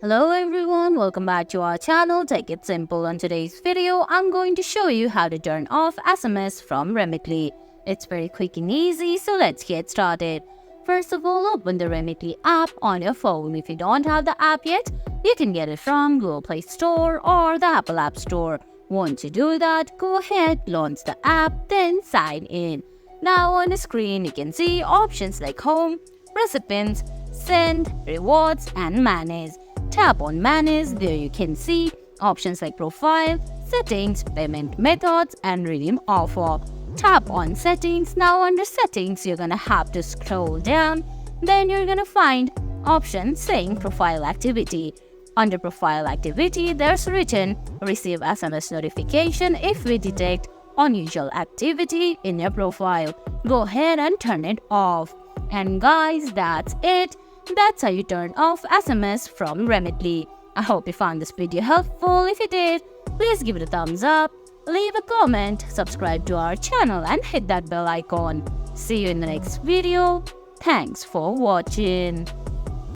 Hello everyone, welcome back to our channel Take It Simple. On today's video, I'm going to show you how to turn off SMS from Remitly. It's very quick and easy, so let's get started. First of all, open the Remitly app on your phone. If you don't have the app yet, you can get it from Google Play Store or the Apple App Store. Once you do that, go ahead, launch the app, then sign in. Now on the screen, you can see options like Home, Recipients, Send, Rewards, and Manage. Tap on Manage. There you can see options like Profile, Settings, Payment Methods, and Redeem Offer. Tap on Settings. Now under Settings, you're gonna have to scroll down. Then you're gonna find option saying Profile Activity. Under Profile Activity, there's written Receive SMS notification if we detect unusual activity in your profile. Go ahead and turn it off. And guys, that's it. That's how you turn off SMS from Remitly. I hope you found this video helpful. If you did, please give it a thumbs up, leave a comment, subscribe to our channel, and hit that bell icon. See you in the next video. Thanks for watching.